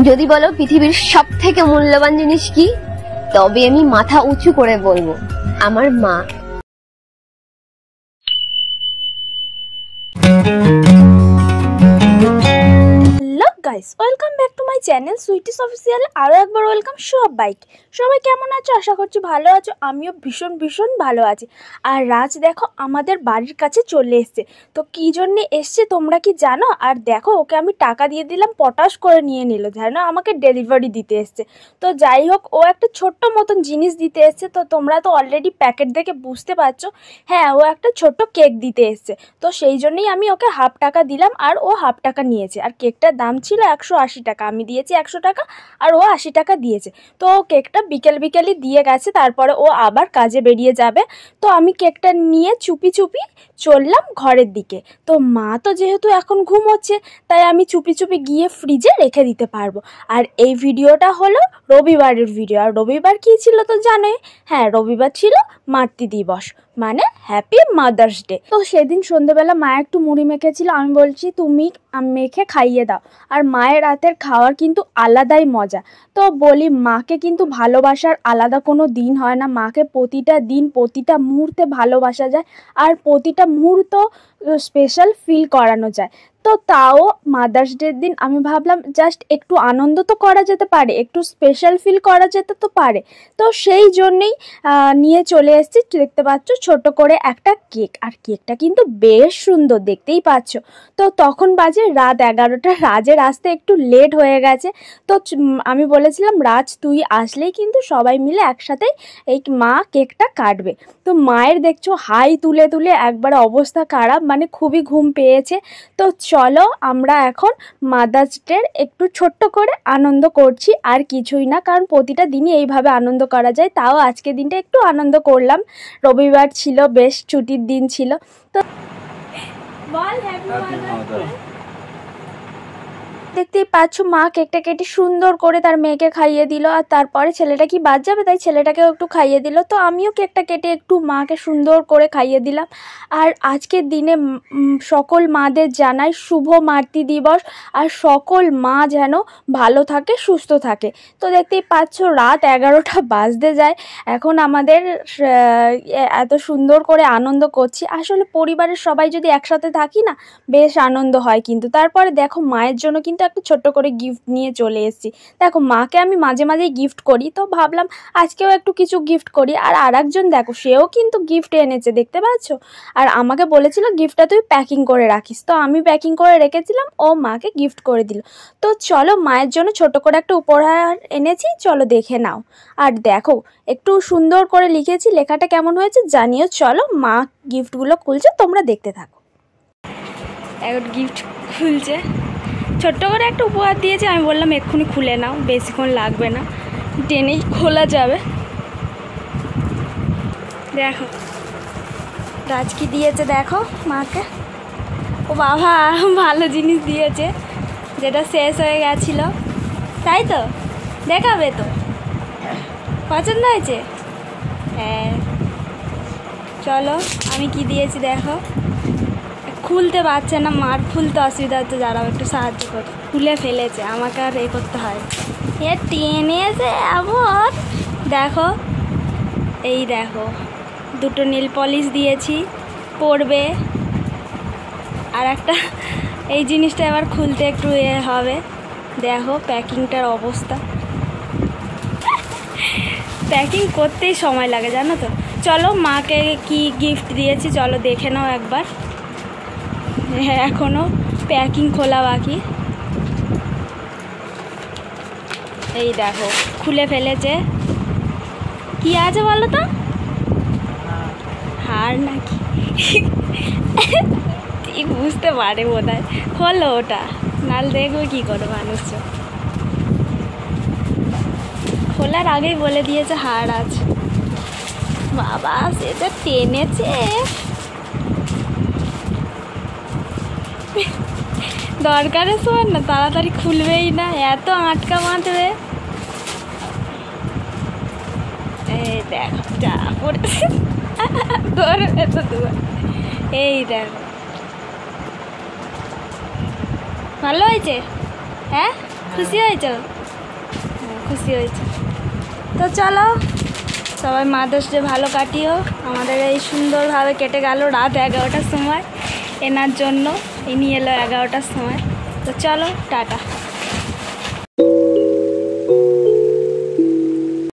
যদি বলো পৃথিবীর সবথেকে মূল্যবান জিনিস কি, তবে আমি মাথা উঁচু করে বলবো আমার মা। Hello guys, welcome back to my channel sweeties official. আরও একবার ওয়েলকাম সবাই কেমন আছো? আশা করছি ভালো আছো। আমিও ভীষণ ভালো আছি। আর রাজ দেখো আমাদের বাড়ির কাছে চলে এসছে। তো কী জন্যে এসছে তোমরা কি জানো? আর দেখো ওকে আমি টাকা দিয়ে দিলাম, পটাশ করে নিয়ে নিল, জানো আমাকে ডেলিভারি দিতে এসছে। তো যাই হোক, ও একটা ছোট্ট মতন জিনিস দিতে এসছে। তো তোমরা তো অলরেডি প্যাকেট দেখে বুঝতে পারছো, হ্যাঁ ও একটা ছোট্ট কেক দিতে এসছে। তো সেই জন্যই আমি ওকে হাফ টাকা দিলাম আর ও হাফ টাকা নিয়েছে। আর কেকটার দাম ছিল 180 টাকা, আমি দিয়েছি 100 টাকা আর ও 80 টাকা দিয়েছে। তো ও কেকটা বিকেলই দিয়ে গেছে, তারপরে ও আবার কাজে বেরিয়ে যাবে। তো আমি কেকটা নিয়ে চুপি চললাম ঘরের দিকে। তো মা তো যেহেতু এখন ঘুমোচ্ছে, তাই আমি চুপি গিয়ে ফ্রিজে রেখে দিতে পারবো। আর এই ভিডিওটা হলো রবিবারের ভিডিও। আর রবিবার কী ছিল তো জানোই, হ্যাঁ রবিবার ছিল মাতৃ দিবস, মানে হ্যাপি মাদার্স ডে। তো সেদিন সন্ধ্যেবেলা মা একটু মুড়ি মেখেছিল, আমি বলছি তুমি মেখে খাইয়ে দাও। আর মায়ের রাতের খাওয়ার কিন্তু আলাদাই মজা। তো বলি মাকে কিন্তু ভালোবাসার আলাদা কোনো দিন হয় না, মাকে প্রতিটা দিন প্রতিটা মুহূর্তে ভালোবাসা যায় আর প্রতিটা মুহূর্ত স্পেশাল ফিল করানো যায়। তো তাও মাদার্স ডের দিন আমি ভাবলাম জাস্ট একটু আনন্দ তো করা যেতে পারে, একটু স্পেশাল ফিল করা যেতে তো পারে। তো সেই জন্যেই নিয়ে চলে এসেছি। দেখতে পাচ্ছ ছোট করে একটা কেক, আর কেকটা কিন্তু বেশ সুন্দর, দেখতেই পাচ্ছ। তো তখন বাজে রাত 11টা, রাজের আসতে একটু লেট হয়ে গেছে। তো আমি বলেছিলাম রাজ তুই আসলেই কিন্তু সবাই মিলে একসাথে এই মা কেকটা কাটবে। তো মায়ের দেখছো হাই তুলে একবারে অবস্থা খারাপ, মানে খুবই ঘুম পেয়েছে। তো চলো আমরা এখন মাদার্স ডের একটু ছোট্ট করে আনন্দ করছি, আর কিছুই না, কারণ প্রতিটা দিনই এইভাবে আনন্দ করা যায়। তাও আজকে দিনটা একটু আনন্দ করলাম, রবিবার ছিল, বেশ ছুটির দিন ছিল। তো বল হ্যাপি মাদার্স ডে। দেখতেই পাচ্ছ মা কেকটা কেটে সুন্দর করে তার মেয়েকে খাইয়ে দিল, আর তারপরে ছেলেটা কি বাদ যাবে, তাই ছেলেটাকেও একটু খাইয়ে দিল। তো আমিও কেকটা কেটে একটু মাকে সুন্দর করে খাইয়ে দিলাম। আর আজকের দিনে সকল মাদের জানাই শুভ মাতৃ দিবস, আর সকল মা যেন ভালো থাকে, সুস্থ থাকে। তো দেখতেই পাচ্ছ রাত 11টা বাজতে যায়, এখন আমাদের এত সুন্দর করে আনন্দ করছি। আসলে পরিবারের সবাই যদি একসাথে থাকি না, বেশ আনন্দ হয়। কিন্তু তারপরে দেখো মায়ের জন্য কিন্তু একটা ছোট্ট করে গিফট নিয়ে চলে এসেছি। দেখো মাকে আমি মাঝে গিফট করি, তো ভাবলাম আজকেও একটু কিছু গিফট করি। আর আরেকজন দেখো সেও কিন্তু গিফট এনেছে, দেখতে পাচ্ছ। আর আমাকে বলেছিল গিফটটা তুই প্যাকিং করে রাখিস, তো আমি প্যাকিং করে রেখেছিলাম, ও মাকে গিফট করে দিল। তো চলো মায়ের জন্য ছোট করে একটা উপহার এনেছি, চলো দেখে নাও। আর দেখো একটু সুন্দর করে লিখেছি, লেখাটা কেমন হয়েছে জানিও। চলো মা গিফটগুলো খুলছে, তোমরা দেখতে থাকো। এখন গিফট খুলছে, ছোট্ট করে একটা উপহার দিয়েছে। আমি বললাম এক্ষুনি খুলে নাও, বেশিক্ষণ লাগবে না, টেনেই খোলা যাবে। দেখো রাজ কি দিয়েছে দেখো মাকে। ও বাবা, ভালো জিনিস দিয়েছে, যেটা শেষ হয়ে গেছিলো, তাই তো দেখাবে তো। পছন্দ হয়েছে? হ্যাঁ চলো আমি কি দিয়েছি দেখো। খুলতে পারছে না, মার খুলতে অসুবিধা হচ্ছে, যারা একটু সাহায্য করে। খুলে ফেলেছে, আমাকে আর করতে হয়, এ টেনেছে আবার। দেখো এই দেখো দুটো নীল পলিশ দিয়েছি, পরবে। আর একটা এই জিনিসটা এবার খুলতে একটু হবে। দেখো প্যাকিংটার অবস্থা, প্যাকিং করতেই সময় লাগে জানো তো। চলো মাকে কি গিফট দিয়েছি চলো দেখে নাও একবার। হ্যাঁ এখনও প্যাকিং খোলা বাকি। এই দেখো খুলে ফেলেছে, কি আছে বলো তো? হার নাকি ঠিক বুঝতে পারে বোধ হয়। খোলো ওটা, নাল দেখবে কী করে মানুষ। খোলার আগেই বলে দিয়েছে হার আছে। বাবা সেটা টেনেছে, দরকারের সময় না তাড়াতাড়ি খুলবেই না, এত আটকা বাঁধবে। এই দেখো যা পড়েছে, ধরবে তো দুবার। এই দেখো ভালো হয়েছে, হ্যাঁ খুশি হয়েছো? খুশি হয়েছে। তো চলো সবাই মাদার্স ডে ভালো কাটিও। আমাদের এই সুন্দরভাবে কেটে গেল রাত 11টার সময়। এনার জন্য ইনি এলো 11টার সময়। তো চলো টাটা।